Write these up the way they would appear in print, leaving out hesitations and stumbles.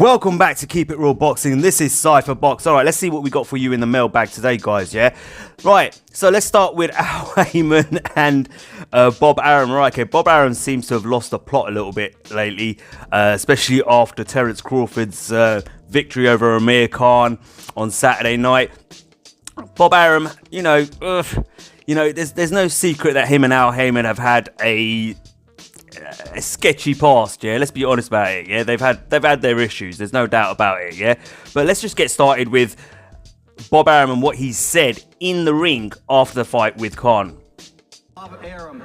Welcome back to Keep It Real Boxing. This is Cypher Box. All right, let's see what we got for you in the mailbag today, guys, yeah? Right, so let's start with Haymon and Bob Arum. Right, okay, Bob Arum seems to have lost the plot a little bit lately, especially after Terence Crawford's victory over Amir Khan on Saturday night. Bob Arum, there's no secret that him and Al Haymon have had a sketchy past, yeah. Let's be honest about it, yeah. They've had their issues. There's no doubt about it, yeah. But let's just get started with Bob Arum and what he said in the ring after the fight with Khan. Bob Arum,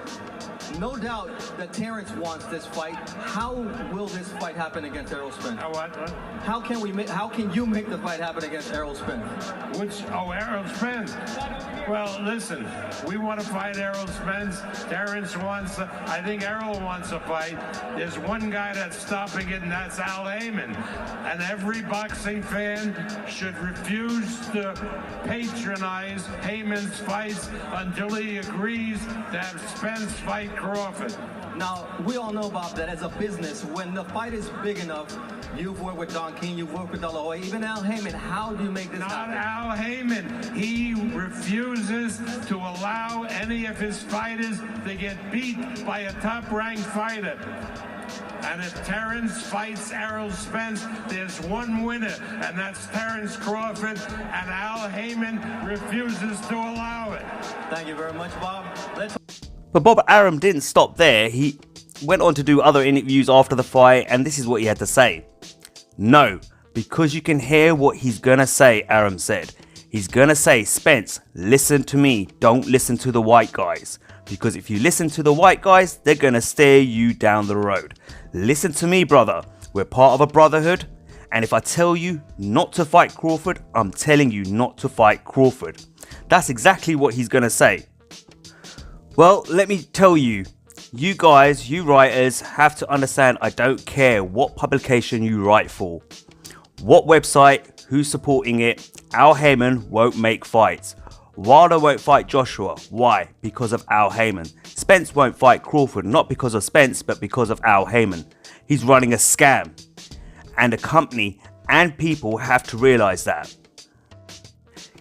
no doubt that Terence wants this fight. How will this fight happen against Errol Spence? What? How can you make the fight happen against Errol Spence? Errol Spence. Well, listen, we want to fight Errol Spence. Terence wants, I think Errol wants a fight. There's one guy that's stopping it, and that's Al Haymon. And every boxing fan should refuse to patronize Haymon's fights until he agrees to have Spence fight Crawford. Now, we all know, Bob, that as a business, when the fight is big enough, you've worked with Don King, you've worked with De La Hoya, even Al Haymon. How do you make this happen? Not Al Haymon. He refuses to allow any of his fighters to get beat by a top-ranked fighter. And if Terence fights Errol Spence, there's one winner, and that's Terence Crawford, and Al Haymon refuses to allow it. Thank you very much, Bob. But Bob Arum didn't stop there. He went on to do other interviews after the fight, and this is what he had to say. No, because you can hear what he's gonna say, Arum said. He's gonna say, Spence, listen to me, don't listen to the white guys. Because if you listen to the white guys, they're gonna steer you down the road. Listen to me, brother. We're part of a brotherhood, and if I tell you not to fight Crawford, I'm telling you not to fight Crawford. That's exactly what he's gonna say. Well, let me tell you, you guys, you writers, have to understand I don't care what publication you write for. What website, who's supporting it, Al Haymon won't make fights. Wilder won't fight Joshua. Why? Because of Al Haymon. Spence won't fight Crawford, not because of Spence, but because of Al Haymon. He's running a scam. And a company and people have to realize that.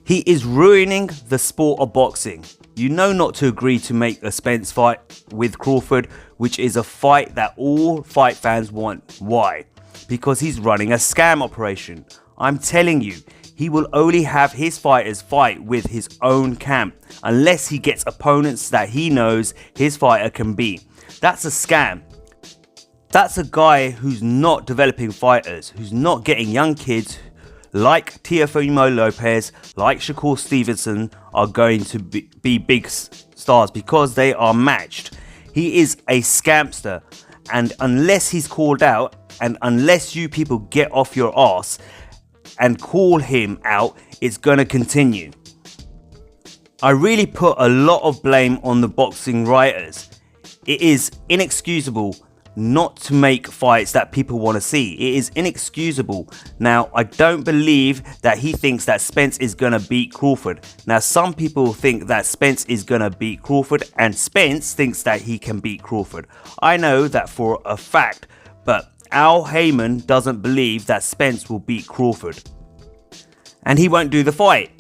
He is ruining the sport of boxing. You know not to agree to make a Spence fight with Crawford, which is a fight that all fight fans want. Why? Because he's running a scam operation. I'm telling you, he will only have his fighters fight with his own camp unless he gets opponents that he knows his fighter can beat. That's a scam. That's a guy who's not developing fighters, who's not getting young kids like Teofimo Lopez, like Shakur Stevenson are going to be big stars because they are matched. He is a scamster, and unless he's called out and unless you people get off your ass and call him out, it's going to continue. I really put a lot of blame on the boxing writers. It is inexcusable not to make fights that people want to see. It is inexcusable. Now, I don't believe that he thinks that Spence is going to beat Crawford. Now, some people think that Spence is going to beat Crawford and Spence thinks that he can beat Crawford. I know that for a fact, but Al Haymon doesn't believe that Spence will beat Crawford. And he won't do the fight.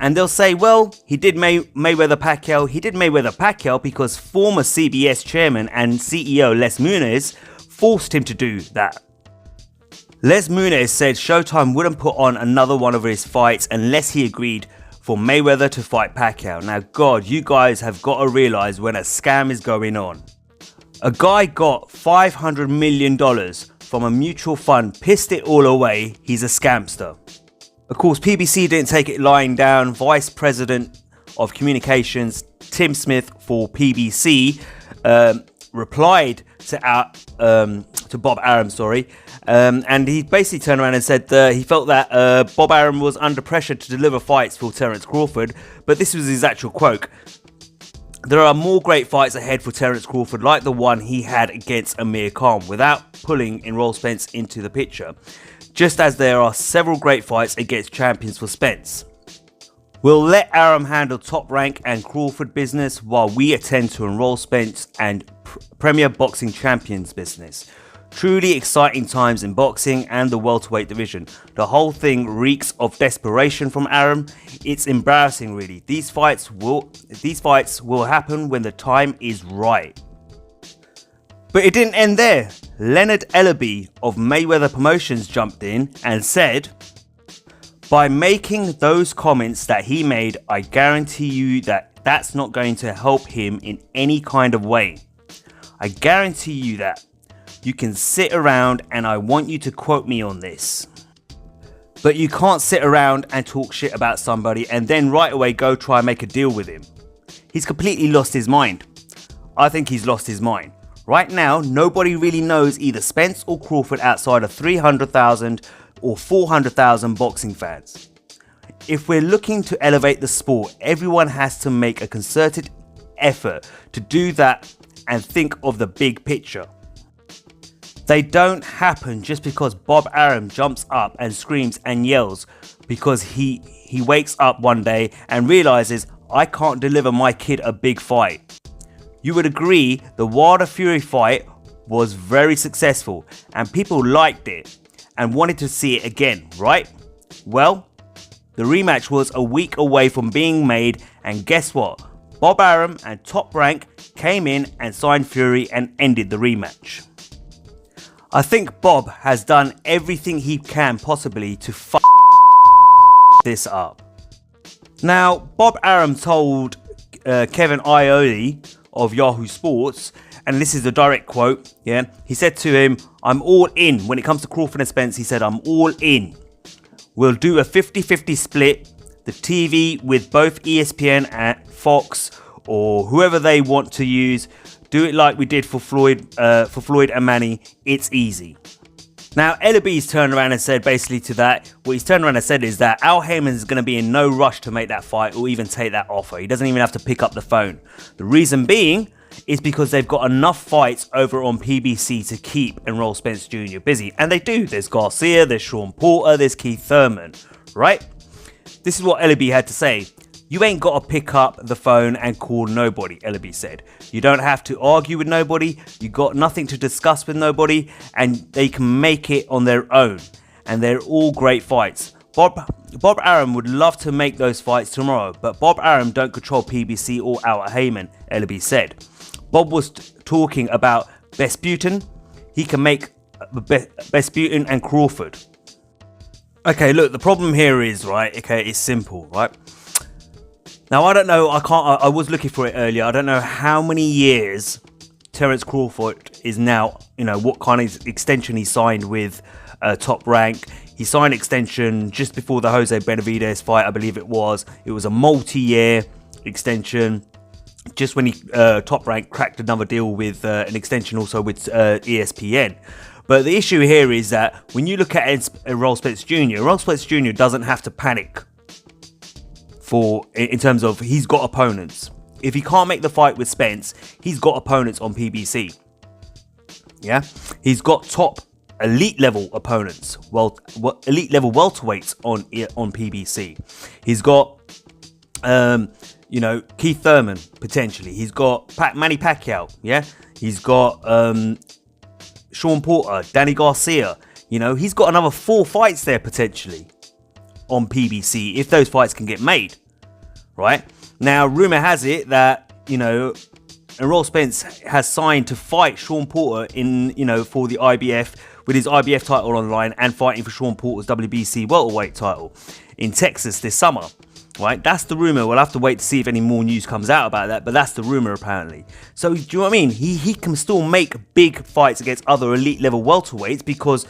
And they'll say, well, he did Mayweather Pacquiao. He did Mayweather Pacquiao because former CBS chairman and CEO Les Muniz forced him to do that. Les Muniz said Showtime wouldn't put on another one of his fights unless he agreed for Mayweather to fight Pacquiao. Now, God, you guys have got to realize when a scam is going on. A guy got $500 million from a mutual fund, pissed it all away. He's a scamster. Of course, PBC didn't take it lying down. Vice President of Communications Tim Smith for PBC replied to Bob Arum, and he basically turned around and said he felt that Bob Arum was under pressure to deliver fights for Terence Crawford, but this was his actual quote. There are more great fights ahead for Terence Crawford, like the one he had against Amir Khan, without pulling Errol Spence into the picture. Just as there are several great fights against champions for Spence. We'll let Arum handle top rank and Crawford business while we attend to Errol Spence and Premier Boxing Champions business. Truly exciting times in boxing and the welterweight division. The whole thing reeks of desperation from Arum. It's embarrassing, really. These fights will happen when the time is right. But it didn't end there. Leonard Ellaby of Mayweather Promotions jumped in and said, "By making those comments that he made, I guarantee you that that's not going to help him in any kind of way. I guarantee you that. You can sit around and I want you to quote me on this. But you can't sit around and talk shit about somebody and then right away go try and make a deal with him. He's completely lost his mind. I think he's lost his mind. Right now, nobody really knows either Spence or Crawford outside of 300,000 or 400,000 boxing fans. If we're looking to elevate the sport, everyone has to make a concerted effort to do that and think of the big picture. They don't happen just because Bob Arum jumps up and screams and yells because he wakes up one day and realizes, I can't deliver my kid a big fight. You would agree the Wilder Fury fight was very successful and people liked it and wanted to see it again, right? Well, the rematch was a week away from being made, and guess what? Bob Arum and Top Rank came in and signed Fury and ended the rematch. I think Bob has done everything he can possibly to f this up. Now, Bob Arum told Kevin Iole of Yahoo Sports, and this is a direct quote, yeah, he said to him, I'm all in. When it comes to Crawford and Spence, he said, I'm all in. We'll do a 50-50 split, the TV with both ESPN and Fox or whoever they want to use. Do it like we did for Floyd and Manny. It's easy. Now, Ellaby's turned around and said basically to that, what he's turned around and said is that Al Haymon is going to be in no rush to make that fight or even take that offer. He doesn't even have to pick up the phone. The reason being is because they've got enough fights over on PBC to keep Errol Spence Jr. busy. And they do. There's Garcia, there's Shawn Porter, there's Keith Thurman, right? This is what Ellaby had to say. You ain't got to pick up the phone and call nobody, Ellaby said. You don't have to argue with nobody. You got nothing to discuss with nobody, and they can make it on their own. And they're all great fights. Bob Arum would love to make those fights tomorrow, but Bob Arum don't control PBC or Al Haymon, Ellaby said. Bob was talking about Besputin. He can make Besputin and Crawford. Okay, look, the problem here is, right, okay, it's simple, right? Now, I don't know, I was looking for it earlier. I don't know how many years Terence Crawford is now, what kind of extension he signed with Top Rank. He signed extension just before the Jose Benavidez fight, I believe it was. It was a multi-year extension. Just when Top Rank cracked another deal with an extension also with ESPN. But the issue here is that when you look at Errol Spence Jr., Errol Spence Jr. doesn't have to panic in terms of he's got opponents. If he can't make the fight with Spence, he's got opponents on PBC. Yeah, he's got top elite level opponents, elite level welterweights on PBC. He's got Keith Thurman potentially. He's got Manny Pacquiao. Yeah, he's got Shawn Porter, Danny Garcia. He's got another 4 fights there potentially on PBC if those fights can get made. Right now, rumor has it that Errol Spence has signed to fight Shawn Porter for the IBF, with his IBF title on the line, and fighting for Shawn Porter's WBC welterweight title in Texas this summer. Right, that's the rumor. We'll have to wait to see if any more news comes out about that, but that's the rumor apparently. So do you know what I mean? He can still make big fights against other elite level welterweights because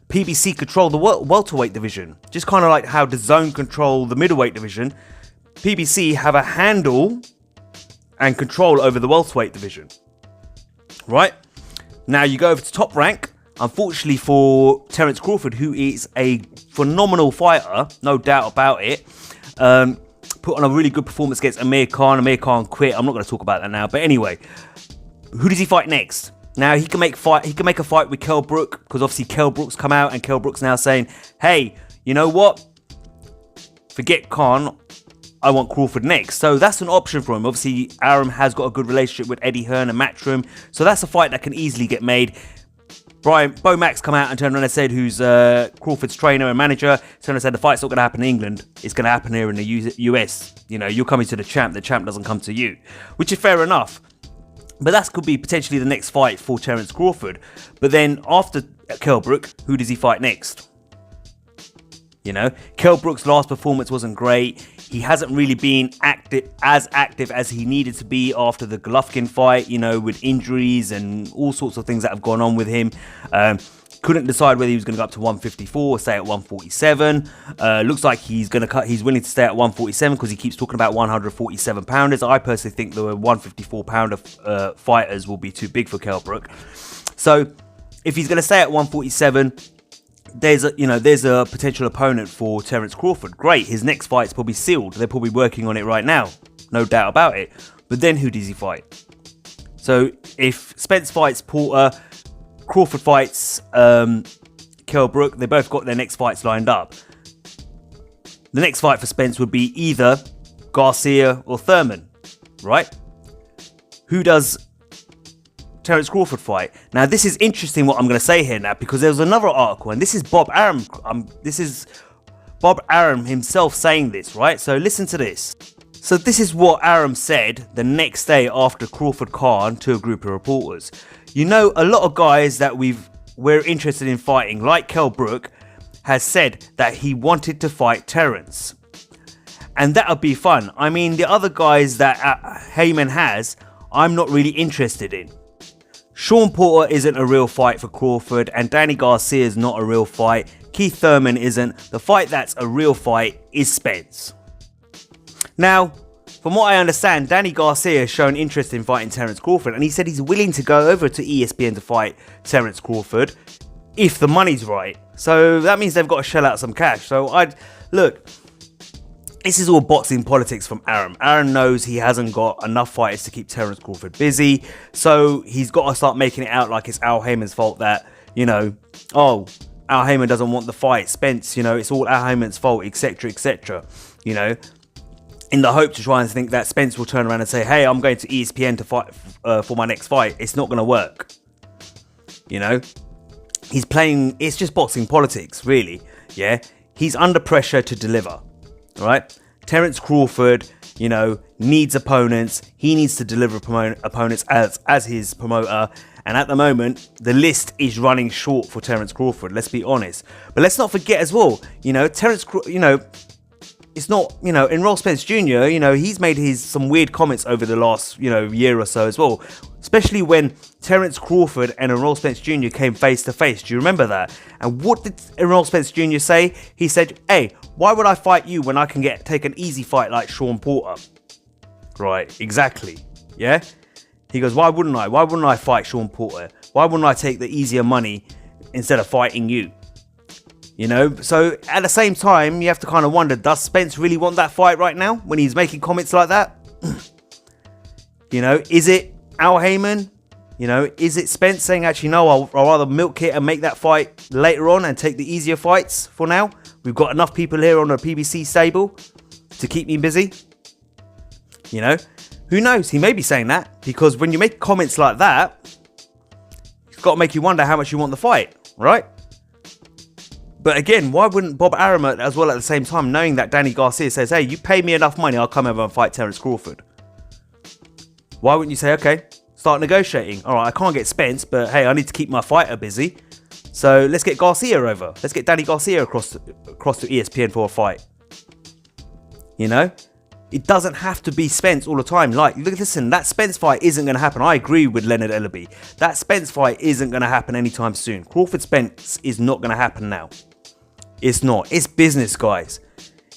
PBC control the welterweight division. Just kind of like how the Zone control the middleweight division, PBC have a handle and control over the welterweight division. Right? Now you go over to Top Rank. Unfortunately for Terence Crawford, who is a phenomenal fighter, no doubt about it, put on a really good performance against Amir Khan. Amir Khan quit. I'm not going to talk about that now. But anyway, who does he fight next? Now he can make a fight with Kell Brook, because obviously Kell Brook's come out and Kell Brook's now saying, hey, you know what? Forget Khan. I want Crawford next. So that's an option for him. Obviously, Arum has got a good relationship with Eddie Hearn and Matchroom. So that's a fight that can easily get made. Bo Max come out and turned around and said, who's Crawford's trainer and manager, turned around and said the fight's not going to happen in England, it's going to happen here in the US. You know, you're coming to the champ doesn't come to you, which is fair enough. But that could be potentially the next fight for Terence Crawford. But then after Kell Brook, who does he fight next? You know, Kell Brook's last performance wasn't great. He hasn't really been active as he needed to be after the Golovkin fight, you know, with injuries and all sorts of things that have gone on with him. Couldn't decide whether he was going to go up to 154 or stay at 147. Looks like he's willing to stay at 147 because he keeps talking about 147 pounders. I personally think the 154 pounder fighters will be too big for Kell Brook. So if he's going to stay at 147, there's a potential opponent for Terence Crawford. Great, his next fight's probably sealed. They're probably working on it right now, no doubt about it. But then who does he fight? So if Spence fights Porter, Crawford fights Kell Brook, they both got their next fights lined up. The next fight for Spence would be either Garcia or Thurman, right? Who does Terence Crawford fight? Now this is interesting what I'm going to say here now, because there was another article, and this is Bob Arum. This is Bob Arum himself saying this, right? So listen to this. So this is what Arum said the next day after Crawford Khan to a group of reporters. You know, a lot of guys that we're interested in fighting, like Kell Brook, has said that he wanted to fight Terence, and that would be fun. I mean, the other guys that Haymon has, I'm not really interested in. Sean Porter isn't a real fight for Crawford, and Danny Garcia is not a real fight. Keith Thurman isn't. The fight that's a real fight is Spence. Now, from what I understand, Danny Garcia has shown interest in fighting Terence Crawford, and he said he's willing to go over to ESPN to fight Terence Crawford if the money's right. So that means they've got to shell out some cash. So look, this is all boxing politics from Arum. Arum knows he hasn't got enough fighters to keep Terence Crawford busy, so he's got to start making it out like it's Al Haymon's fault that, you know, oh, Al Haymon doesn't want the fight, Spence, you know, it's all Al Haymon's fault, etc, etc, you know, in the hope to try and think that Spence will turn around and say, hey, I'm going to ESPN to fight for my next fight. It's not going to work, you know. He's playing, it's just boxing politics, really, yeah. He's under pressure to deliver. Right, Terence Crawford, you know, needs opponents. He needs to deliver opponents as his promoter. And at the moment, the list is running short for Terence Crawford. Let's be honest. But let's not forget as well, you know, it's not, you know, Errol Spence Jr., you know, he's made some weird comments over the last, you know, year or so as well. Especially when Terence Crawford and Errol Spence Jr. came face to face. Do you remember that? And what did Errol Spence Jr. say? He said, hey, why would I fight you when I can take an easy fight like Sean Porter? Right, exactly. Yeah? He goes, why wouldn't I? Why wouldn't I fight Sean Porter? Why wouldn't I take the easier money instead of fighting you? You know, so at the same time, you have to kind of wonder, does Spence really want that fight right now when he's making comments like that? You know, is it Al Haymon? You know, is it Spence saying, actually, no, I'll rather milk it and make that fight later on and take the easier fights for now? We've got enough people here on the PBC stable to keep me busy. You know, who knows? He may be saying that, because when you make comments like that, it's got to make you wonder how much you want the fight, right? But again, why wouldn't Bob Arum as well at the same time, knowing that Danny Garcia says, hey, you pay me enough money, I'll come over and fight Terence Crawford? Why wouldn't you say, okay, start negotiating. All right, I can't get Spence, but hey, I need to keep my fighter busy. So let's get Garcia over. Let's get Danny Garcia across to ESPN for a fight. You know? It doesn't have to be Spence all the time. Like, listen, that Spence fight isn't going to happen. I agree with Leonard Ellaby. That Spence fight isn't going to happen anytime soon. Crawford Spence is not going to happen now. It's not. It's business, guys.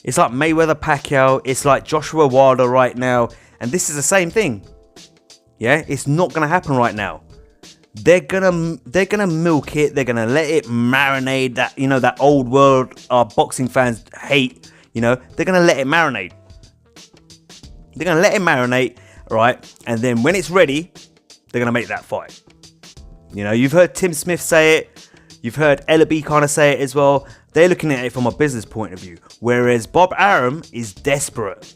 It's like Mayweather Pacquiao. It's like Joshua Wilder right now. And this is the same thing. Yeah, it's not going to happen right now. They're gonna milk it. They're gonna let it marinate. That, you know, that old world boxing fans hate. You know, they're gonna let it marinate. They're gonna let it marinate, right? And then when it's ready, they're gonna make that fight. You know, you've heard Tim Smith say it. You've heard Ellaby kind of say it as well. They're looking at it from a business point of view, whereas Bob Arum is desperate.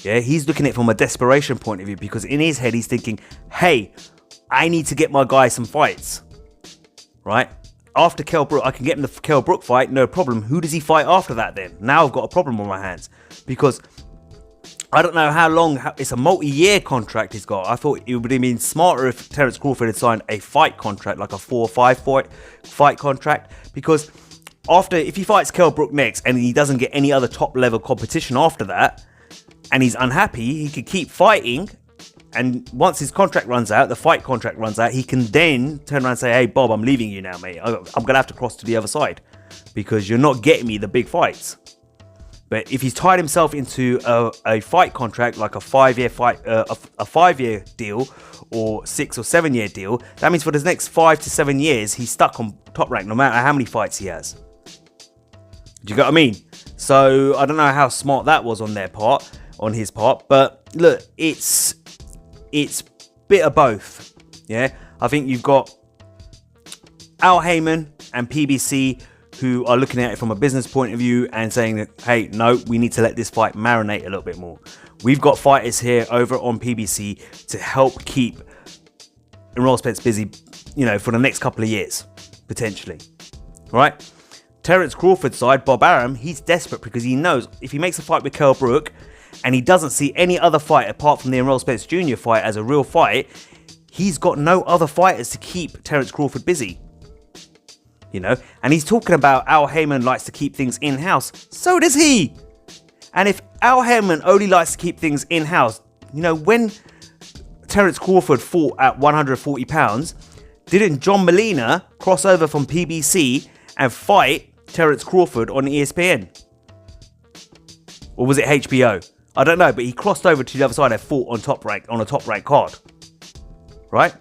Yeah, he's looking at it from a desperation point of view, because in his head he's thinking, hey, I need to get my guy some fights. right? After Kell Brook, I can get him the Kell Brook fight, no problem. Who does he fight after that then? Now I've got a problem on my hands because I don't know how long. It's a multi-year contract he's got. I thought it would have been smarter if Terence Crawford had signed a fight contract, like a 4 or 5 fight contract, because if he fights Kell Brook next and he doesn't get any other top level competition after that, and he's unhappy, he could keep fighting. And once his contract runs out, the fight contract runs out, he can then turn around and say, hey, Bob, I'm leaving you now, mate. I'm going to have to cross to the other side because you're not getting me the big fights. But if he's tied himself into a fight contract, like a 5-year fight, a 5-year deal or 6 or 7 year deal, that means for the next 5 to 7 years, he's stuck on top rank no matter how many fights he has. Do you get what I mean? So I don't know how smart that was on his part. But look, it's a bit of both. Yeah, I think you've got Al Haymon and PBC who are looking at it from a business point of view and saying that, hey, no, we need to let this fight marinate a little bit more. We've got fighters here over on PBC to help keep Errol Spence busy, for the next couple of years, potentially. Right? Terence Crawford's side, Bob Arum, he's desperate because he knows if he makes a fight with Kell Brook and he doesn't see any other fight apart from the Errol Spence Jr. fight as a real fight, he's got no other fighters to keep Terence Crawford busy. And he's talking about Al Haymon likes to keep things in-house. So does he. And if Al Haymon only likes to keep things in-house, when Terence Crawford fought at 140 pounds, didn't John Molina cross over from PBC and fight Terence Crawford on ESPN? Or was it HBO? I don't know, but he crossed over to the other side and fought on a top rank card. Right?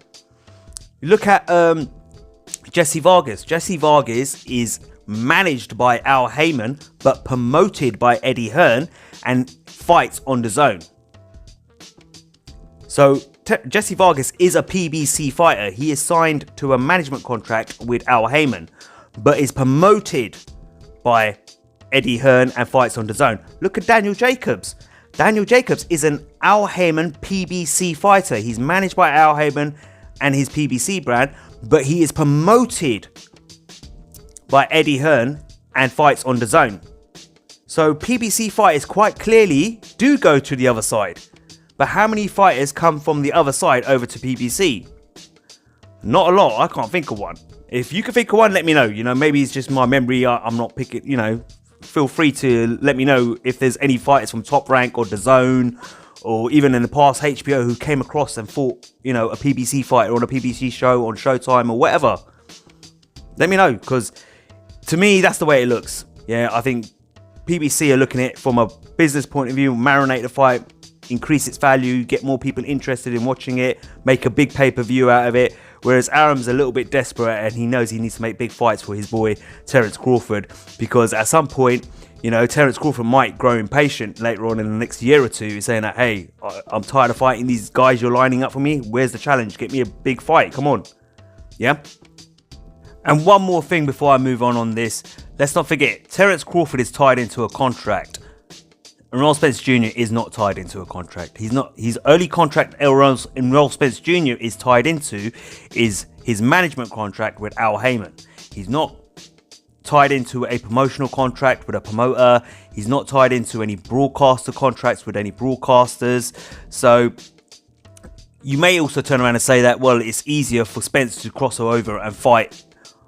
You look at Jesse Vargas. Jesse Vargas is managed by Al Haymon, but promoted by Eddie Hearn and fights on DAZN. So Jesse Vargas is a PBC fighter. He is signed to a management contract with Al Haymon, but is promoted by Eddie Hearn and fights on DAZN. Look at Daniel Jacobs. Daniel Jacobs is an Al Haymon PBC fighter. He's managed by Al Haymon and his PBC brand, but he is promoted by Eddie Hearn and fights on DAZN. So PBC fighters quite clearly do go to the other side. But how many fighters come from the other side over to PBC? Not a lot. I can't think of one. If you can think of one, let me know. Maybe it's just my memory. I'm not picking, feel free to let me know if there's any fighters from Top Rank or DAZN or even in the past HBO who came across and fought, a PBC fighter on a PBC show on Showtime or whatever. Let me know, because to me, that's the way it looks. Yeah, I think PBC are looking at it from a business point of view, marinate the fight, increase its value, get more people interested in watching it, make a big pay-per-view out of it. Whereas Arum's a little bit desperate and he knows he needs to make big fights for his boy Terence Crawford, because at some point, Terence Crawford might grow impatient later on in the next year or two, saying that, hey, I'm tired of fighting these guys you're lining up for me. Where's the challenge? Get me a big fight. Come on. Yeah? And one more thing before I move on this. Let's not forget, Terence Crawford is tied into a contract. Errol Spence Jr. is not tied into a contract. His only contract Errol Spence Jr. is tied into is his management contract with Al Haymon. He's not tied into a promotional contract with a promoter. He's not tied into any broadcaster contracts with any broadcasters. So you may also turn around and say that, well, it's easier for Spence to cross over and fight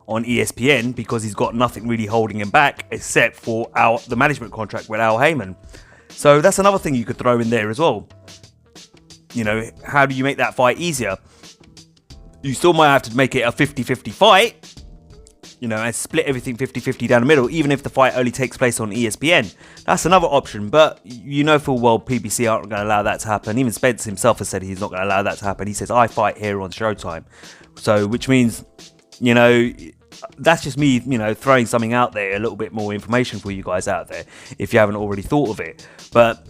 on ESPN because he's got nothing really holding him back except for the management contract with Al Haymon. So that's another thing you could throw in there as well. How do you make that fight easier? You still might have to make it a 50-50 fight, and split everything 50-50 down the middle, even if the fight only takes place on ESPN. That's another option, but full well PBC aren't going to allow that to happen. Even Spence himself has said he's not going to allow that to happen. He says, I fight here on Showtime. So, which means, that's just me, throwing something out there, a little bit more information for you guys out there, if you haven't already thought of it. But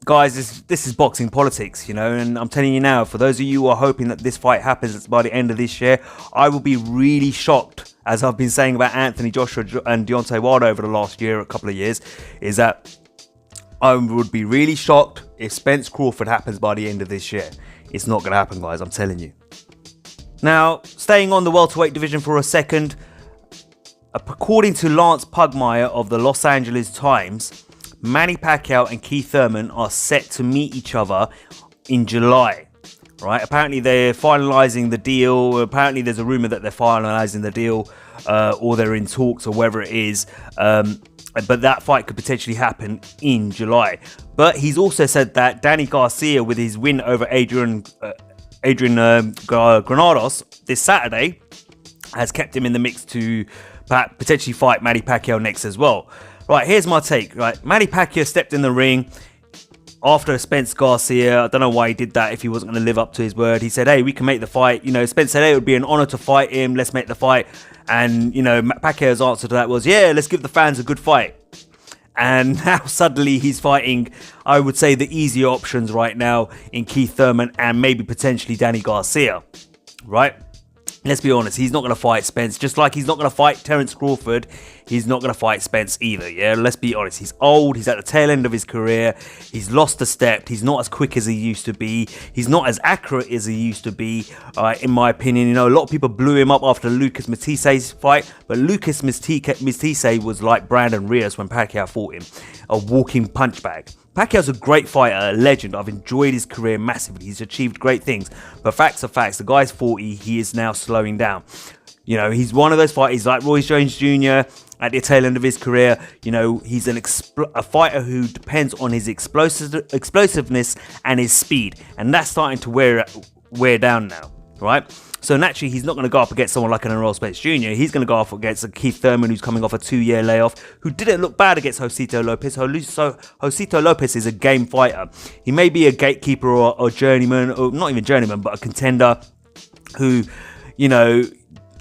guys, this is boxing politics, and I'm telling you now, for those of you who are hoping that this fight happens by the end of this year, I will be really shocked, as I've been saying about Anthony Joshua and Deontay Wilder over the last couple of years, is that I would be really shocked if Spence Crawford happens by the end of this year. It's not going to happen, guys, I'm telling you. Now, staying on the welterweight division for a second, according to Lance Pugmire of the Los Angeles Times, Manny Pacquiao and Keith Thurman are set to meet each other in July. Right? Apparently they're finalising the deal. Apparently there's a rumour that they're finalising the deal, or they're in talks, or whatever it is. But that fight could potentially happen in July. But he's also said that Danny Garcia, with his win over Adrian Granados this Saturday, has kept him in the mix to potentially fight Manny Pacquiao next as well. Right, here's my take. Right, Manny Pacquiao stepped in the ring after Spence Garcia. I don't know why he did that if he wasn't going to live up to his word. He said, hey, we can make the fight. You know, Spence said, hey, it would be an honour to fight him. Let's make the fight. And, you know, Pacquiao's answer to that was, yeah, let's give the fans a good fight. And now suddenly he's fighting, I would say, the easier options right now in Keith Thurman and maybe potentially Danny Garcia. Right? Let's be honest, he's not going to fight Spence. Just like he's not going to fight Terence Crawford, he's not going to fight Spence either, yeah? Let's be honest, he's old, he's at the tail end of his career, he's lost a step, he's not as quick as he used to be, he's not as accurate as he used to be, in my opinion. You know, a lot of people blew him up after Lucas Matthyse's fight, but Lucas Matthyse was like Brandon Rios when Pacquiao fought him, a walking punch bag. Pacquiao's a great fighter, a legend. I've enjoyed his career massively. He's achieved great things. But facts are facts. The guy's 40. He is now slowing down. You know, he's one of those fighters like Roy Jones Jr. at the tail end of his career. You know, he's a fighter who depends on his explosiveness and his speed. And that's starting to wear down now, right? So naturally, he's not going to go up against someone like an Errol Spence Jr. He's going to go up against a Keith Thurman who's coming off a 2-year layoff, who didn't look bad against Josito Lopez. Josito Lopez is a game fighter. He may be a gatekeeper or journeyman, or not even journeyman, but a contender who, you know,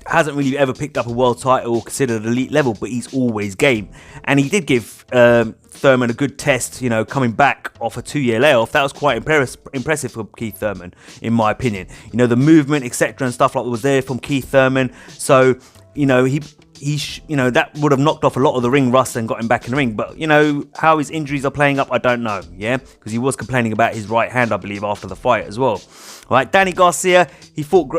hasn't really ever picked up a world title or considered elite level, but he's always game. And he did give Thurman a good test, you know, coming back off a 2-year layoff. That was quite impressive for Keith Thurman, in my opinion. You know, the movement, etc., and stuff like that was there from Keith Thurman. So, you know, he that would have knocked off a lot of the ring rust and got him back in the ring. But, you know, how his injuries are playing up, I don't know, yeah? Because he was complaining about his right hand, I believe, after the fight as well. All right, Danny Garcia, he fought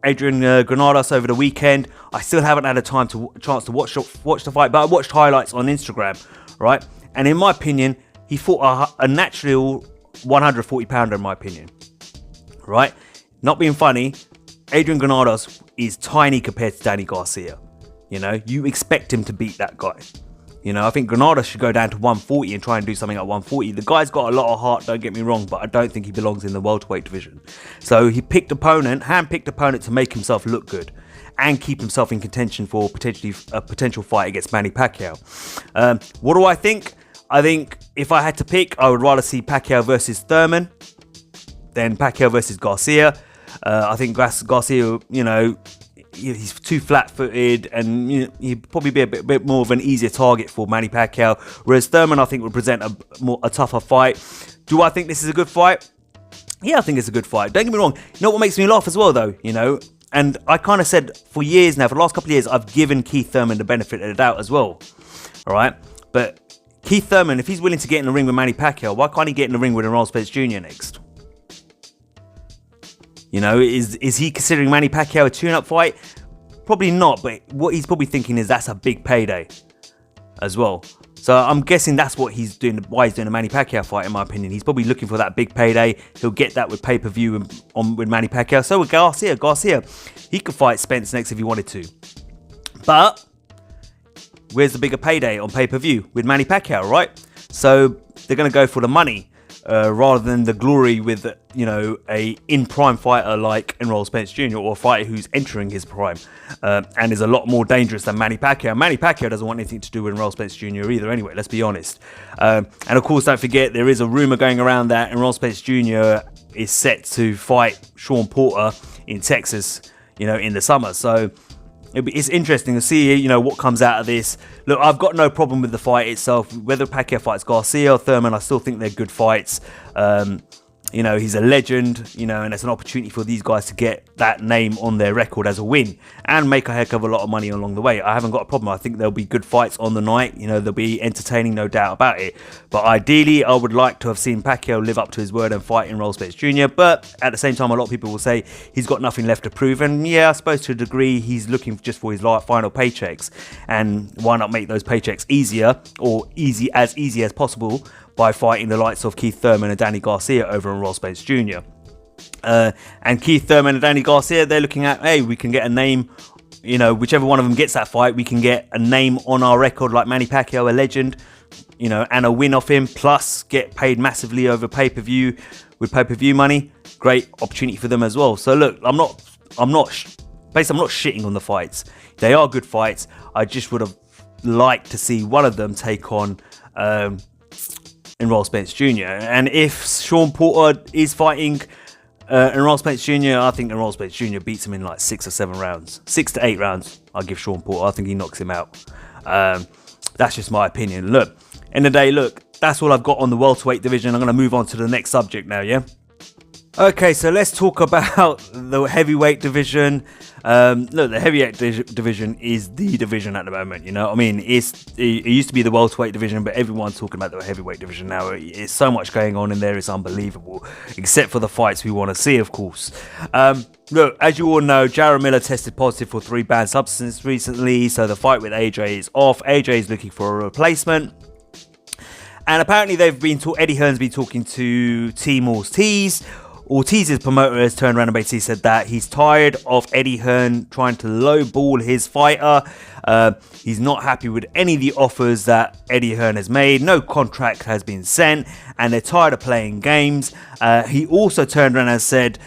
Adrian Granados over the weekend. I still haven't had a chance to watch the fight, but I watched highlights on Instagram, right? And in my opinion, he fought a natural 140 pounder, in my opinion, right? Not being funny, Adrian Granados is tiny compared to Danny Garcia. You know, you expect him to beat that guy. You know, I think Granados should go down to 140 and try and do something at 140. The guy's got a lot of heart, don't get me wrong, but I don't think he belongs in the welterweight division. So he hand-picked opponent to make himself look good and keep himself in contention for a potential fight against Manny Pacquiao. What do I think? I think if I had to pick, I would rather see Pacquiao versus Thurman than Pacquiao versus Garcia. I think Garcia, you know, he's too flat-footed, and you know, he'd probably be a bit more of an easier target for Manny Pacquiao. Whereas Thurman, I think, would present a tougher fight. Do I think this is a good fight? Yeah, I think it's a good fight. Don't get me wrong. You know what makes me laugh as well, though? You know, and I kind of said for years now, for the last couple of years, I've given Keith Thurman the benefit of the doubt as well. All right, but Keith Thurman, if he's willing to get in the ring with Manny Pacquiao, why can't he get in the ring with Errol Spence Jr. next? You know, is he considering Manny Pacquiao a tune-up fight? Probably not, but what he's probably thinking is that's a big payday as well. So I'm guessing that's what he's doing, why he's doing a Manny Pacquiao fight, in my opinion. He's probably looking for that big payday. He'll get that with pay-per-view with Manny Pacquiao. So with Garcia, he could fight Spence next if he wanted to. But where's the bigger payday on pay-per-view? With Manny Pacquiao, right? So they're going to go for the money. Rather than the glory with, you know, a in-prime fighter like Errol Spence Jr. or a fighter who's entering his prime and is a lot more dangerous than Manny Pacquiao. Manny Pacquiao doesn't want anything to do with Errol Spence Jr. either anyway, let's be honest. And of course, don't forget, there is a rumour going around that Errol Spence Jr. is set to fight Sean Porter in Texas, you know, in the summer. So it's interesting to see, you know, what comes out of this. Look, I've got no problem with the fight itself. Whether Pacquiao fights Garcia or Thurman, I still think they're good fights. You know, he's a legend, you know, and it's an opportunity for these guys to get that name on their record as a win and make a heck of a lot of money along the way. I haven't got a problem. I think there'll be good fights on the night. You know, they'll be entertaining, no doubt about it. But ideally, I would like to have seen Pacquiao live up to his word and fight in Errol Spence Jr. But at the same time, a lot of people will say he's got nothing left to prove. And yeah, I suppose to a degree, he's looking just for his final paychecks. And why not make those paychecks easier or easy as possible by fighting the likes of Keith Thurman and Danny Garcia over in Errol Spence Jr. And Keith Thurman and Danny Garcia, they're looking at, hey, we can get a name, you know, whichever one of them gets that fight, we can get a name on our record like Manny Pacquiao, a legend, you know, and a win off him, plus get paid massively over pay-per-view with pay-per-view money. Great opportunity for them as well. So look, I'm not shitting on the fights. They are good fights. I just would have liked to see one of them take on Errol Spence Jr. And if Sean Porter is fighting Errol Spence Jr., I think Errol Spence Jr. beats him in like 6 or 7 rounds. 6 to 8 rounds, I'll give Sean Porter. I think he knocks him out. That's just my opinion. Look, end of the day, look, that's all I've got on the welterweight division. I'm going to move on to the next subject now, yeah? Okay, so let's talk about the heavyweight division. Look, the heavyweight division is the division at the moment, you know what I mean? It used to be the welterweight division, but everyone's talking about the heavyweight division now. It's so much going on in there, it's unbelievable. Except for the fights we want to see, of course. Look, as you all know, Jarrell Miller tested positive for 3 banned substances recently, so the fight with AJ is off. AJ is looking for a replacement. And apparently Eddie Hearn's been talking to Team Ortiz. Ortiz's promoter has turned around and basically said that he's tired of Eddie Hearn trying to lowball his fighter. He's not happy with any of the offers that Eddie Hearn has made. No contract has been sent, and they're tired of playing games. He also turned around and said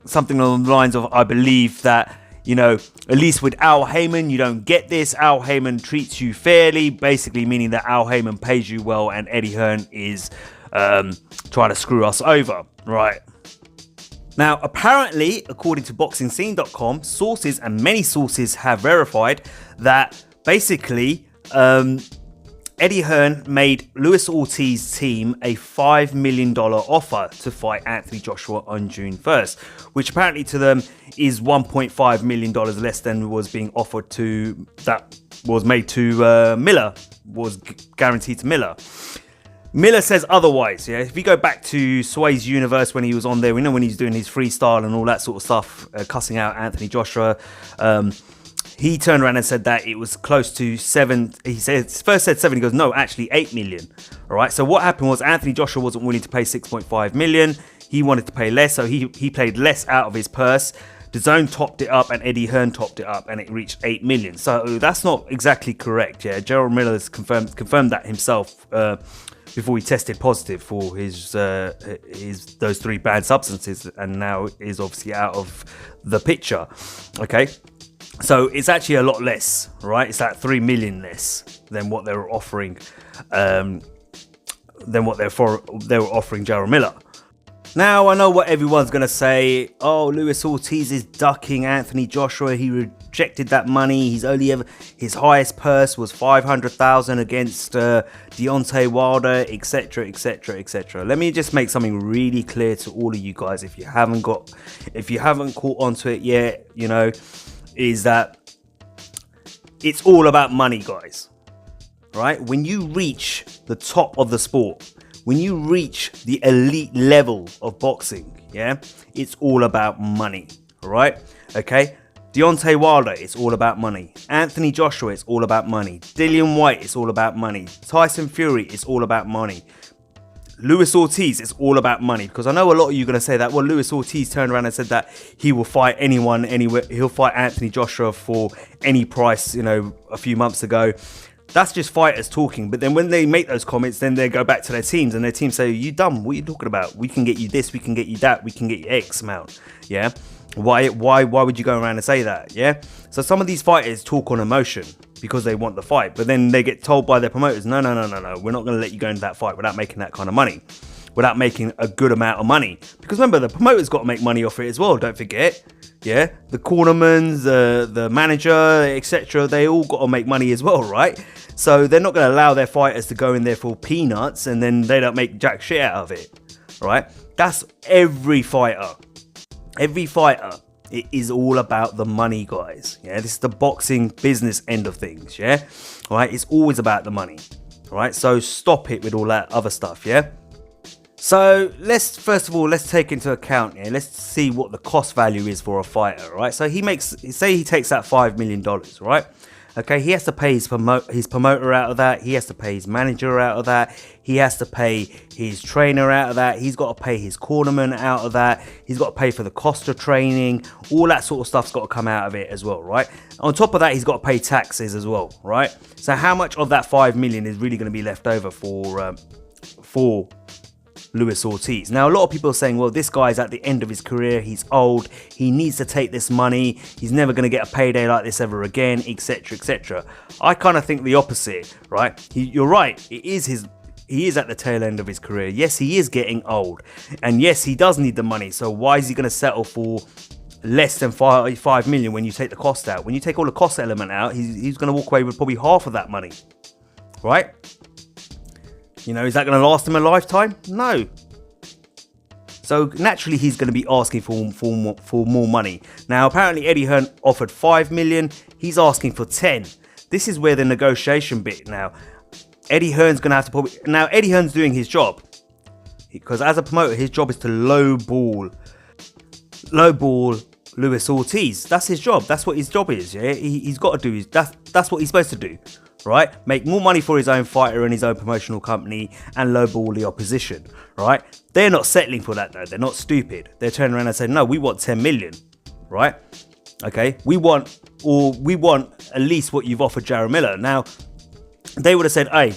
something along the lines of, I believe that, you know, at least with Al Haymon, you don't get this. Al Haymon treats you fairly, basically meaning that Al Haymon pays you well and Eddie Hearn is trying to screw us over, right? Now, apparently, according to BoxingScene.com, sources and many sources have verified that basically Eddie Hearn made Luis Ortiz's team a $5 million offer to fight Anthony Joshua on June 1st, which apparently to them is $1.5 million less than was being offered to, that was made to Miller, was guaranteed to Miller. Miller says otherwise, yeah. If we go back to Sway's Universe when he was on there, we know when he's doing his freestyle and all that sort of stuff, cussing out Anthony Joshua, he turned around and said that it was close to 7. He first said 7. He goes, no, actually 8 million. All right. So what happened was Anthony Joshua wasn't willing to pay 6.5 million. He wanted to pay less, so he played less out of his purse. DAZN topped it up and Eddie Hearn topped it up, and it reached 8 million. So that's not exactly correct. Yeah, Jarrell Miller has confirmed that himself before he tested positive for his those 3 banned substances, and now is obviously out of the picture. Okay. So it's actually a lot less, right? It's like 3 million less than what they were offering, than what they were offering Jarrell Miller. Now I know what everyone's gonna say. Oh, Luis Ortiz is ducking Anthony Joshua. He rejected that money. His highest purse was $500,000 against Deontay Wilder, etc., etc., etc. Let me just make something really clear to all of you guys. If you haven't caught onto it yet, you know, is that it's all about money, guys, right? When you reach the top of the sport, when you reach the elite level of boxing, yeah, it's all about money, all right? Okay, Deontay Wilder, it's all about money. Anthony Joshua, it's all about money. Dillian Whyte, it's all about money. Tyson Fury, it's all about money. Luis Ortiz, it's all about money, because I know a lot of you are going to say that, well, Luis Ortiz turned around and said that he will fight anyone, anywhere. He'll fight Anthony Joshua for any price, you know, a few months ago. That's just fighters talking. But then when they make those comments, then they go back to their teams, and their teams say, you dumb, what are you talking about? We can get you this, we can get you that, we can get you X amount. Yeah. Why would you go around and say that? Yeah. So some of these fighters talk on emotion because they want the fight, but then they get told by their promoters, no, we're not going to let you go into that fight without making that kind of money, without making a good amount of money. Because remember, the promoter's got to make money off it as well, don't forget. Yeah, the cornermans, the manager, etc., they all got to make money as well, right? So they're not going to allow their fighters to go in there for peanuts and then they don't make jack shit out of it. right? That's every fighter. Every fighter. It is all about the money, guys. Yeah, this is the boxing business end of things. Yeah, all right. It's always about the money. All right. So stop it with all that other stuff. Yeah. So let's first of all take into account. Yeah, let's see what the cost value is for a fighter. Right. So say he takes that $5 million. Right. Okay, he has to pay his promoter out of that. He has to pay his manager out of that. He has to pay his trainer out of that. He's got to pay his cornerman out of that. He's got to pay for the cost of training. All that sort of stuff's got to come out of it as well, right? On top of that, he's got to pay taxes as well, right? So how much of that $5 million is really going to be left over for Luis Ortiz? Now, a lot of people are saying, well, this guy's at the end of his career. He's old. He needs to take this money. He's never going to get a payday like this ever again, etc., etc. I kind of think the opposite, right? You're right. He is at the tail end of his career. Yes, he is getting old. And yes, he does need the money. So why is he going to settle for less than $5 million when you take the cost out? When you take all the cost element out, he's going to walk away with probably half of that money, right? You know, is that going to last him a lifetime? No. So naturally, he's going to be asking for more money. Now, apparently, Eddie Hearn offered $5 million. He's asking for 10. This is where the negotiation bit now. Eddie Hearn's going to have to probably... Now, Eddie Hearn's doing his job. Because as a promoter, his job is to lowball Luis Ortiz. That's his job. That's what his job is, yeah? He's got to do... That's what he's supposed to do. Right, make more money for his own fighter and his own promotional company and lowball the opposition. Right, they're not settling for that though. They're not stupid. They're turning around and saying, no, we want 10 million. Right, okay, we want at least what you've offered Jermell. Now, they would have said, hey,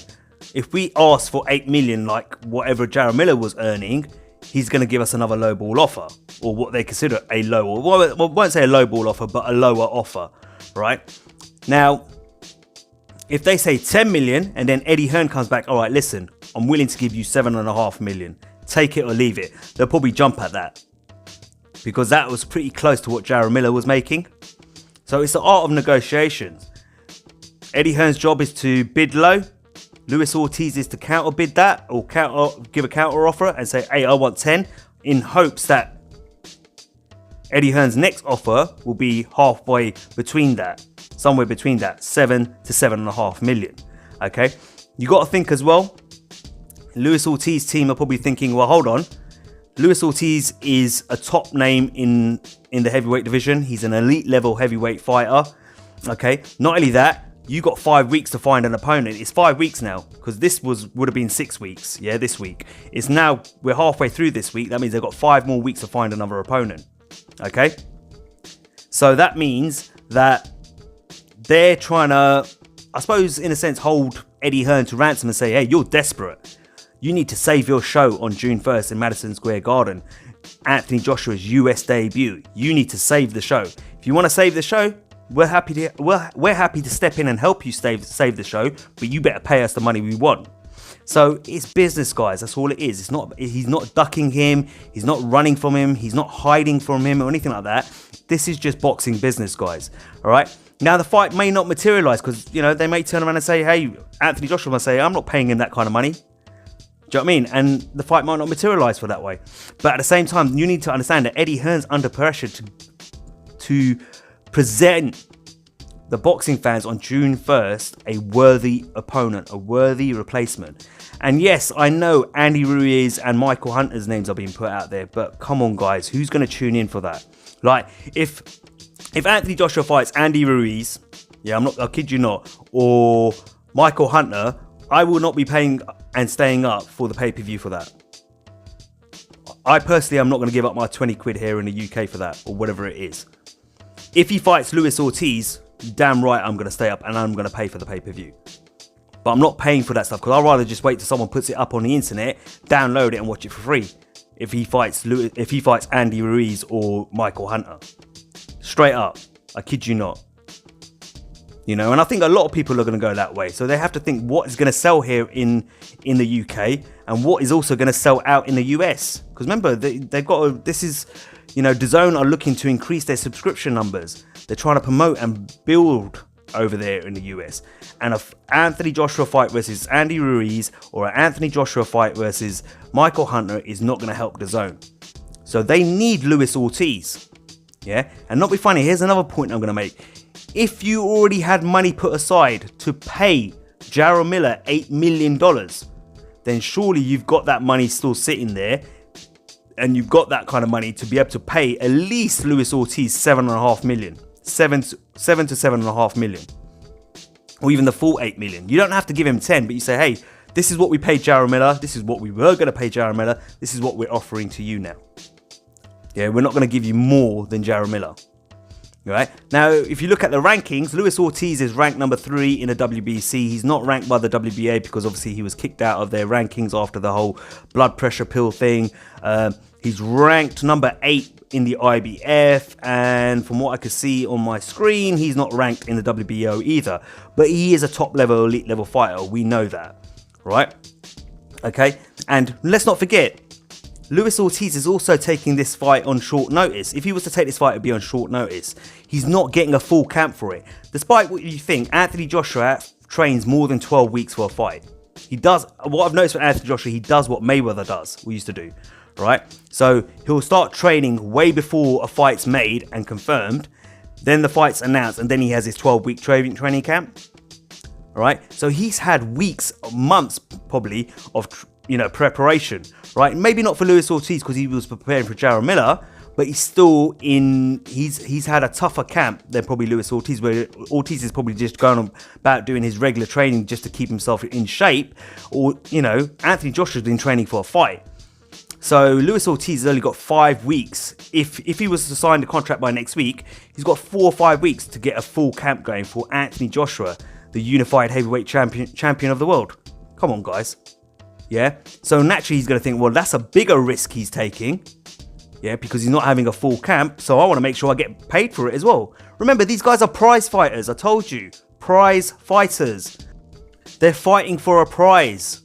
if we ask for 8 million, like whatever Jermell was earning, he's going to give us another lowball offer, or what they consider a lower. Well, I won't say a lowball offer, but a lower offer. Right now. If they say 10 million and then Eddie Hearn comes back, all right, listen, I'm willing to give you 7.5 million. Take it or leave it. They'll probably jump at that because that was pretty close to what Jermell was making. So it's the art of negotiations. Eddie Hearn's job is to bid low. Luis Ortiz is to counter bid that or give a counter offer and say, hey, I want 10 in hopes that Eddie Hearn's next offer will be halfway between that. Somewhere between that, 7 to 7.5 million. Okay, you got to think as well. Luis Ortiz team are probably thinking, well, hold on. Luis Ortiz is a top name in the heavyweight division. He's an elite level heavyweight fighter. Okay, not only that, you got 5 weeks to find an opponent. It's 5 weeks now because this would have been 6 weeks. Yeah, this week. It's now we're halfway through this week. That means they've got 5 more weeks to find another opponent. Okay, so that means that they're trying to, I suppose, in a sense, hold Eddie Hearn to ransom and say, hey, you're desperate. You need to save your show on June 1st in Madison Square Garden. Anthony Joshua's US debut. You need to save the show. If you want to save the show, we're happy to step in and help you save the show, but you better pay us the money we want. So it's business, guys. That's all it is. He's not ducking him. He's not running from him. He's not hiding from him or anything like that. This is just boxing business, guys. All right. Now, the fight may not materialize because, you know, they may turn around and say, hey, Anthony Joshua must say, I'm not paying him that kind of money. Do you know what I mean? And the fight might not materialize for that way. But at the same time, you need to understand that Eddie Hearn's under pressure to present the boxing fans on June 1st a worthy opponent, a worthy replacement. And yes, I know Andy Ruiz and Michael Hunter's names are being put out there, but come on, guys, who's going to tune in for that? Like, if Anthony Joshua fights Andy Ruiz, yeah, I'll kid you not, or Michael Hunter, I will not be paying and staying up for the pay-per-view for that. I personally am not going to give up my 20 quid here in the UK for that, or whatever it is. If he fights Luis Ortiz, damn right I'm going to stay up and I'm going to pay for the pay-per-view. But I'm not paying for that stuff because I'd rather just wait till someone puts it up on the internet, download it and watch it for free. If he fights Andy Ruiz or Michael Hunter. Straight up. I kid you not. You know, and I think a lot of people are going to go that way. So they have to think what is going to sell here in the UK and what is also going to sell out in the US. Because remember, they've got DAZN are looking to increase their subscription numbers. They're trying to promote and build over there in the US. And an Anthony Joshua fight versus Andy Ruiz or an Anthony Joshua fight versus Michael Hunter is not going to help the zone. So they need Luis Ortiz. Yeah, and not be funny, here's another point I'm going to make. If you already had money put aside to pay Jarrell Miller $8 million, then surely you've got that money still sitting there, and you've got that kind of money to be able to pay at least Luis Ortiz $7.5 million, $7 to $7.5 million, or even the full $8 million. You don't have to give him 10, but you say, hey, this is what we paid Jarrell Miller, this is what we were going to pay Jarrell Miller, this is what we're offering to you now. Yeah, we're not going to give you more than Jarrell Miller. Right? Now, if you look at the rankings, Luis Ortiz is ranked number 3 in the WBC. He's not ranked by the WBA because obviously he was kicked out of their rankings after the whole blood pressure pill thing. He's ranked number 8 in the IBF, and from what I could see on my screen, he's not ranked in the WBO either. But he is a top level, elite level fighter. We know that, right? Okay, and let's not forget, Luis Ortiz is also taking this fight on short notice. If he was to take this fight, it would be on short notice. He's not getting a full camp for it. Despite what you think, Anthony Joshua trains more than 12 weeks for a fight. He does, what I've noticed with Anthony Joshua, he does what Mayweather does, we used to do, right? So he'll start training way before a fight's made and confirmed, then the fight's announced, and then he has his 12-week training camp, right? So he's had weeks, months probably, of preparation, right? Maybe not for Luis Ortiz because he was preparing for Jarrell Miller, but he's still in. He's had a tougher camp than probably Luis Ortiz, where Ortiz is probably just going about doing his regular training just to keep himself in shape. Or Anthony Joshua's been training for a fight. So Luis Ortiz has only got 5 weeks. If he was to sign the contract by next week, he's got 4 or 5 weeks to get a full camp going for Anthony Joshua, the unified heavyweight champion of the world. Come on, guys. Yeah, so naturally he's going to think, well, that's a bigger risk he's taking. Yeah, because he's not having a full camp. So I want to make sure I get paid for it as well. Remember, these guys are prize fighters. I told you, prize fighters. They're fighting for a prize.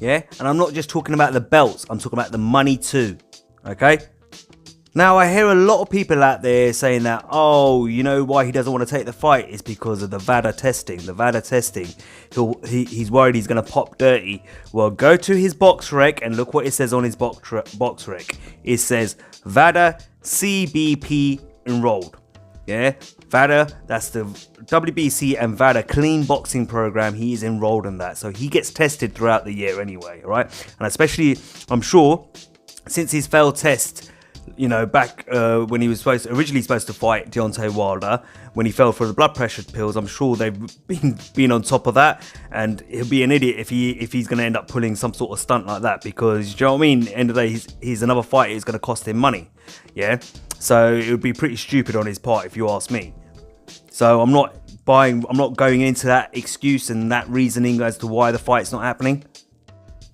Yeah, and I'm not just talking about the belts. I'm talking about the money too. Okay. Now, I hear a lot of people out there saying that, oh, you know why he doesn't want to take the fight is because of the VADA testing. The VADA testing, he's worried he's going to pop dirty. Well, go to his box rec and look what it says on his box rec. It says VADA CBP enrolled. Yeah, VADA, that's the WBC and VADA clean boxing program. He is enrolled in that. So he gets tested throughout the year anyway, right? And especially, I'm sure, since his failed test, back when he was originally supposed to fight Deontay Wilder, when he fell for the blood pressure pills, I'm sure they've been on top of that, and he'll be an idiot if he's going to end up pulling some sort of stunt like that, because do you know what I mean? End of the day, he's another fight. It's going to cost him money, yeah. So it would be pretty stupid on his part, if you ask me. So I'm not going into that excuse and that reasoning as to why the fight's not happening.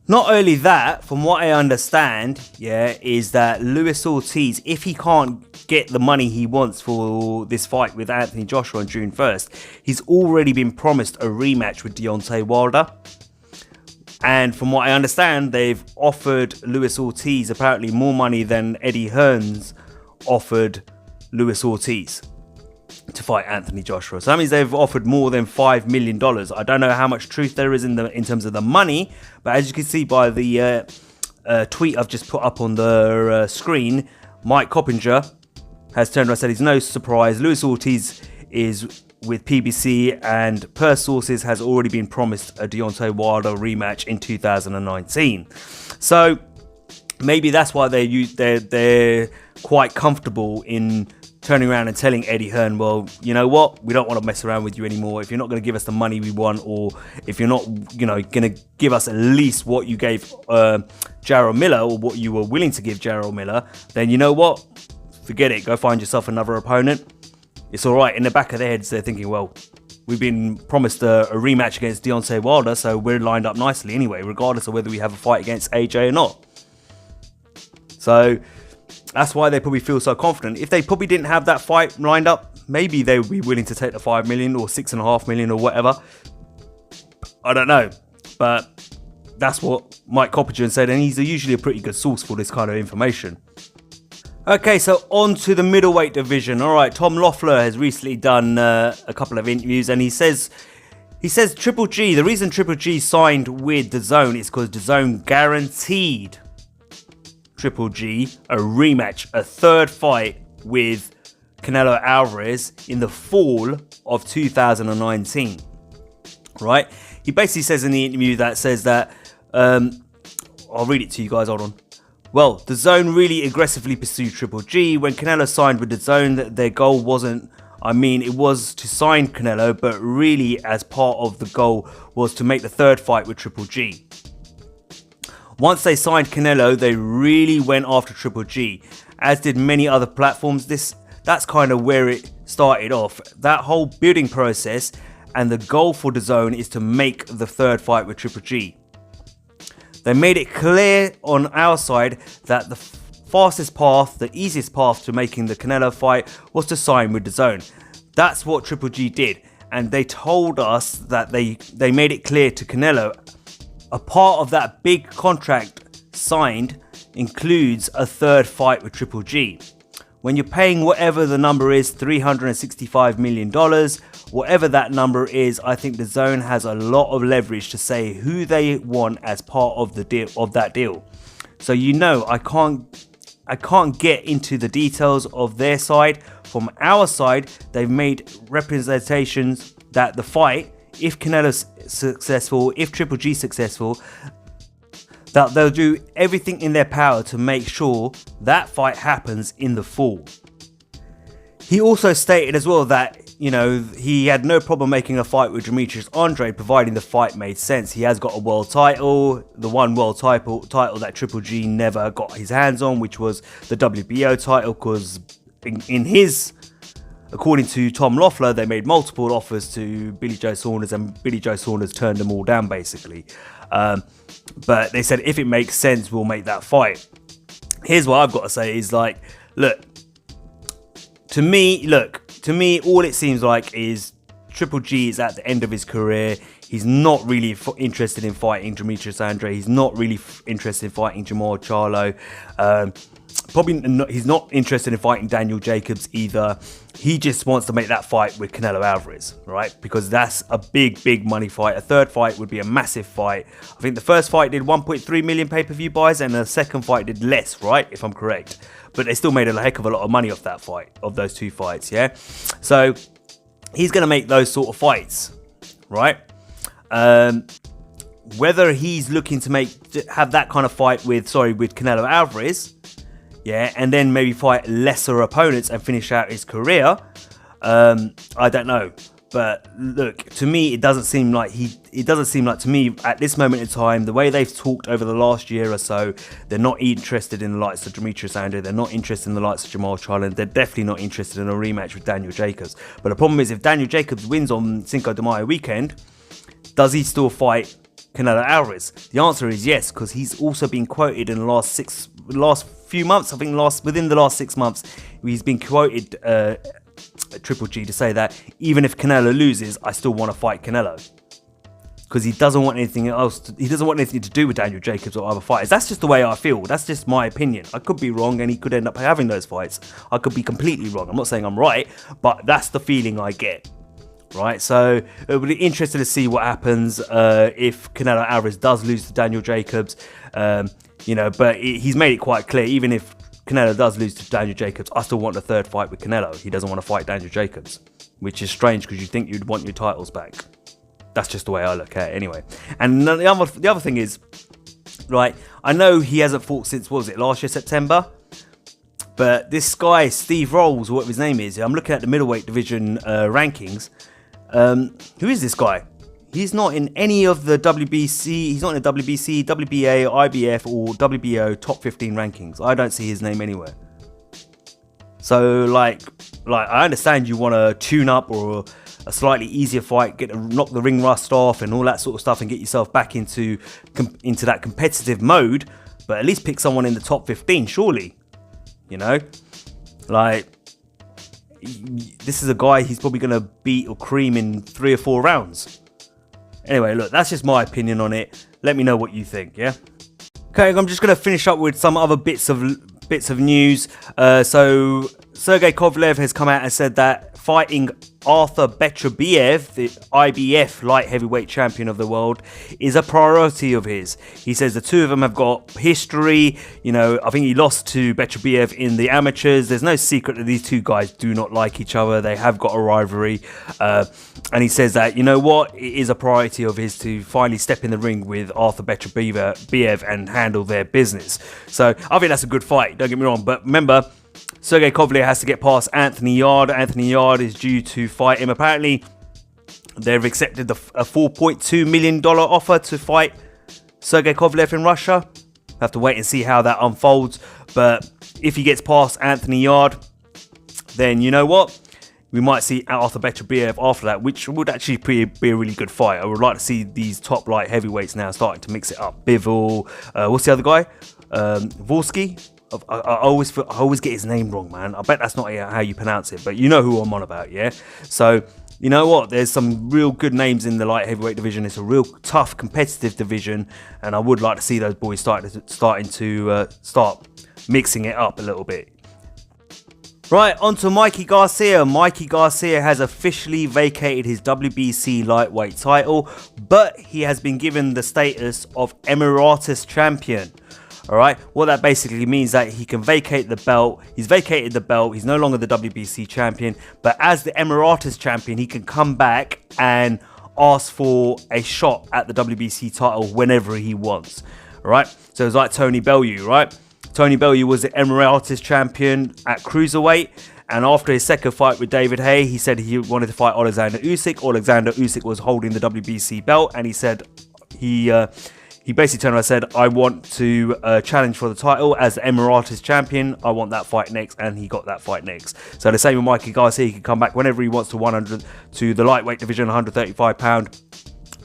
Not only that, from what I understand, is that Luis Ortiz, if he can't get the money he wants for this fight with Anthony Joshua on June 1st, he's already been promised a rematch with Deontay Wilder. And from what I understand, they've offered Luis Ortiz apparently more money than Eddie Hearn's offered Luis Ortiz to fight Anthony Joshua. So that means they've offered more than $5 million. I don't know how much truth there is in terms of the money, but as you can see by the tweet I've just put up on the screen, Mike Coppinger has turned around and said it's no surprise. Luis Ortiz is with PBC and per sources has already been promised a Deontay Wilder rematch in 2019. So maybe that's why they're quite comfortable in turning around and telling Eddie Hearn, well, you know what, we don't want to mess around with you anymore. If you're not going to give us the money we want, or if you're not, going to give us at least what you gave Jarrell Miller, or what you were willing to give Jarrell Miller, then you know what, forget it, go find yourself another opponent. It's all right. In the back of their heads, they're thinking, well, we've been promised a rematch against Deontay Wilder, so we're lined up nicely anyway, regardless of whether we have a fight against AJ or not. So that's why they probably feel so confident. If they probably didn't have that fight lined up, maybe they would be willing to take the $5 million or $6.5 million or whatever. I don't know. But that's what Mike Coppinger said, and he's usually a pretty good source for this kind of information. Okay, so on to the middleweight division. All right, Tom Loeffler has recently done a couple of interviews, and he says Triple G, the reason Triple G signed with DAZN is because DAZN guaranteed Triple G a rematch, a third fight with Canelo Alvarez in the fall of 2019. Right? He basically says in the interview that I'll read it to you guys, hold on. Well, DAZN really aggressively pursued Triple G. When Canelo signed with DAZN, their goal wasn't, it was to sign Canelo, but really as part of the goal was to make the third fight with Triple G. Once they signed Canelo, they really went after Triple G, as did many other platforms. That's kind of where it started off. That whole building process, and the goal for DAZN is to make the third fight with Triple G. They made it clear on our side that the fastest path, the easiest path to making the Canelo fight was to sign with DAZN. That's what Triple G did, and they told us that they made it clear to Canelo a part of that big contract signed includes a third fight with Triple G. When you're paying whatever the number is, $365 million, whatever that number is, I think DAZN has a lot of leverage to say who they want as part of the deal, of that deal. So I can't get into the details of their side. From our side, they've made representations that the fight, if Canelo's successful, if Triple G's successful, that they'll do everything in their power to make sure that fight happens in the fall. He also stated as well that, he had no problem making a fight with Demetrius Andre, providing the fight made sense. He has got a world title, the one world title that Triple G never got his hands on, which was the WBO title, because according to Tom Loeffler, they made multiple offers to Billy Joe Saunders, and Billy Joe Saunders turned them all down, basically. But they said, if it makes sense, we'll make that fight. Here's what I've got to say is to me, all it seems like is Triple G is at the end of his career. He's not really interested in fighting Demetrius Andre. He's not really interested in fighting Jermall Charlo. He's not interested in fighting Daniel Jacobs either. He just wants to make that fight with Canelo Alvarez, right? Because that's a big money fight. A third fight would be a massive fight. I think the first fight did 1.3 million pay-per-view buys, and the second fight did less, right? If I'm correct. But they still made a heck of a lot of money off that fight, of those two fights, yeah? So he's going to make those sort of fights, right? Whether he's looking to have that kind of fight with Canelo Alvarez, yeah, and then maybe fight lesser opponents and finish out his career, I don't know. But look, to me, it doesn't seem like to me at this moment in time, the way they've talked over the last year or so, they're not interested in the likes of Demetrius Andre. They're not interested in the likes of Jermall Charlo. They're definitely not interested in a rematch with Daniel Jacobs. But the problem is, if Daniel Jacobs wins on Cinco de Mayo weekend, does he still fight Canelo Alvarez? The answer is yes, because he's also been quoted in the last few months. I think within the last 6 months, he's been quoted. Triple G to say that even if Canelo loses, I still want to fight Canelo, because he doesn't want anything else. He doesn't want anything to do with Daniel Jacobs or other fighters. That's just the way I feel. That's just my opinion. I could be wrong, and he could end up having those fights. I could be completely wrong. I'm not saying I'm right, but that's the feeling I get. Right, so it would be interesting to see what happens if Canelo Alvarez does lose to Daniel Jacobs. But he's made it quite clear, even if Canelo does lose to Daniel Jacobs, I still want the third fight with Canelo. He doesn't want to fight Daniel Jacobs, which is strange because you think you'd want your titles back. That's just the way I look at it anyway. And the other thing is, right, I know he hasn't fought since, what was it, last year, September? But this guy, Steve Rolls, or whatever his name is, I'm looking at the middleweight division rankings. Who is this guy? He's not in any of the WBC, he's not in the WBC, WBA, IBF or WBO top 15 rankings. I don't see his name anywhere. So like I understand you want to tune up or a slightly easier fight, knock the ring rust off and all that sort of stuff and get yourself back into that competitive mode, but at least pick someone in the top 15, surely. This is a guy he's probably going to beat or cream in 3 or 4 rounds. Anyway, look, that's just my opinion on it. Let me know what you think, yeah? Okay, I'm just going to finish up with some other bits of bits of news. So Sergey Kovalev has come out and said that fighting Arthur Beterbiev, the IBF light heavyweight champion of the world, is a priority of his. He says the two of them have got history. You know, I think he lost to Beterbiev in the amateurs. There's no secret that these two guys do not like each other. They have got a rivalry. And he says that, you know what, it is a priority of his to finally step in the ring with Arthur Beterbiev and handle their business. So I think that's a good fight, don't get me wrong. But remember, Sergey Kovalev has to get past Anthony Yarde. Anthony Yarde is due to fight him. Apparently, they've accepted a $4.2 million offer to fight Sergey Kovalev in Russia. We'll have to wait and see how that unfolds. But if he gets past Anthony Yarde, then you know what? We might see Arthur Beterbiev after that, which would actually be a really good fight. I would like to see these top light heavyweights now starting to mix it up. Bivol, what's the other guy? Volsky? I always get his name wrong, man. I bet that's not how you pronounce it, but you know who I'm on about, yeah? So, you know what? There's some real good names in the light heavyweight division. It's a real tough, competitive division, and I would like to see those boys start mixing it up a little bit. Right, on to Mikey Garcia. Mikey Garcia has officially vacated his WBC lightweight title, but he has been given the status of emeritus champion. Alright, what that basically means that he can vacate the belt. He's vacated the belt, he's no longer the WBC champion, but as the emeritus champion, he can come back and ask for a shot at the WBC title whenever he wants. Alright, so it's like Tony Bellew, right? Tony Bellew was the emeritus champion at cruiserweight, and after his second fight with David Haye, he said he wanted to fight Alexander Usyk. Alexander Usyk was holding the WBC belt, and he said he basically turned around and said, I want to challenge for the title as the emeritus champion. I want that fight next, and he got that fight next. So the same with Mikey Garcia. He can come back whenever he wants to the lightweight division, 135 pound,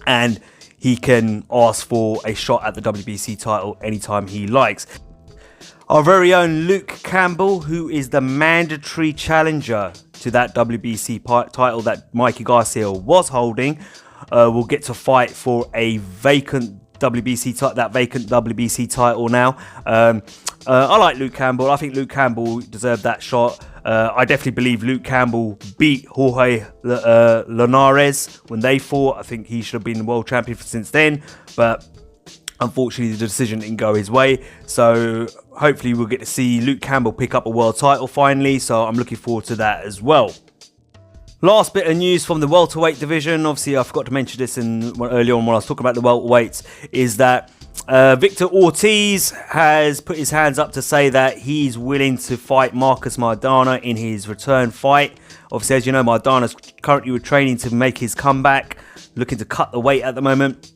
and he can ask for a shot at the WBC title anytime he likes. Our very own Luke Campbell, who is the mandatory challenger to that WBC title that Mikey Garcia was holding, will get to fight for a vacant WBC title now. I like Luke Campbell. I think Luke Campbell deserved that shot. I definitely believe Luke Campbell beat Jorge Linares when they fought. I think he should have been the world champion since then, but unfortunately the decision didn't go his way. So hopefully we'll get to see Luke Campbell pick up a world title finally. So I'm looking forward to that as well. Last bit of news from the welterweight division. Obviously, I forgot to mention this earlier on when I was talking about the welterweights, is that Victor Ortiz has put his hands up to say that he's willing to fight Marcos Maidana in his return fight. Obviously, as you know, Maidana's currently training to make his comeback, looking to cut the weight at the moment.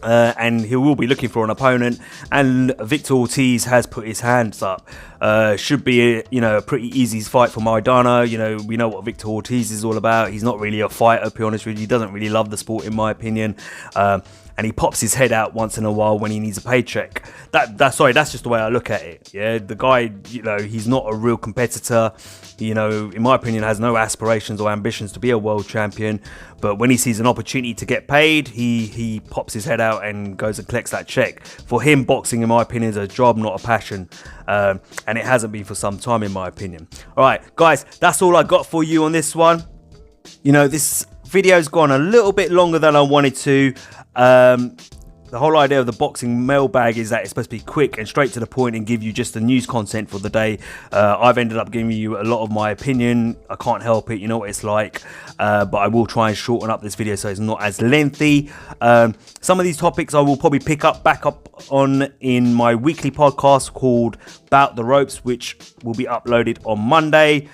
And he will be looking for an opponent, and Victor Ortiz has put his hands up. Should be a pretty easy fight for Maidana. We know what Victor Ortiz is all about. He's not really a fighter, to be honest with you. He doesn't really love the sport, in my opinion. And he pops his head out once in a while when he needs a paycheck. That's just the way I look at it. Yeah, the guy, he's not a real competitor. In my opinion, has no aspirations or ambitions to be a world champion. But when he sees an opportunity to get paid, he pops his head out and goes and collects that check. For him, boxing, in my opinion, is a job, not a passion. And it hasn't been for some time, in my opinion. All right, guys, that's all I got for you on this one. This video's gone a little bit longer than I wanted to. The whole idea of the boxing mailbag is that it's supposed to be quick and straight to the point and give you just the news content for the day. I've ended up giving you a lot of my opinion. I can't help it, you know what it's like. But I will try and shorten up this video so it's not as lengthy. Some of these topics I will probably back up on in my weekly podcast called Bout the Ropes, which will be uploaded on Monday.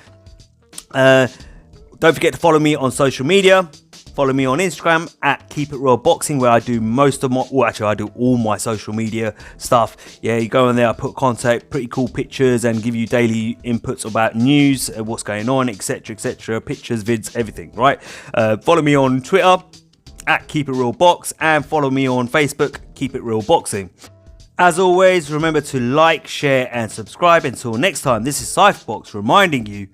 Don't forget to follow me on social media. Follow me on Instagram at Keep It Real Boxing, where I do I do all my social media stuff. Yeah, you go on there, I put content, pretty cool pictures, and give you daily inputs about news, what's going on, etc, pictures, vids, everything, right? Follow me on Twitter at Keep It Real Box, and follow me on Facebook, Keep It Real Boxing. As always, remember to like, share, and subscribe. Until next time, this is Cypherbox reminding you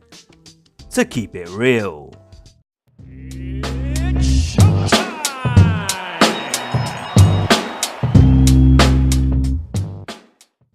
to keep it real.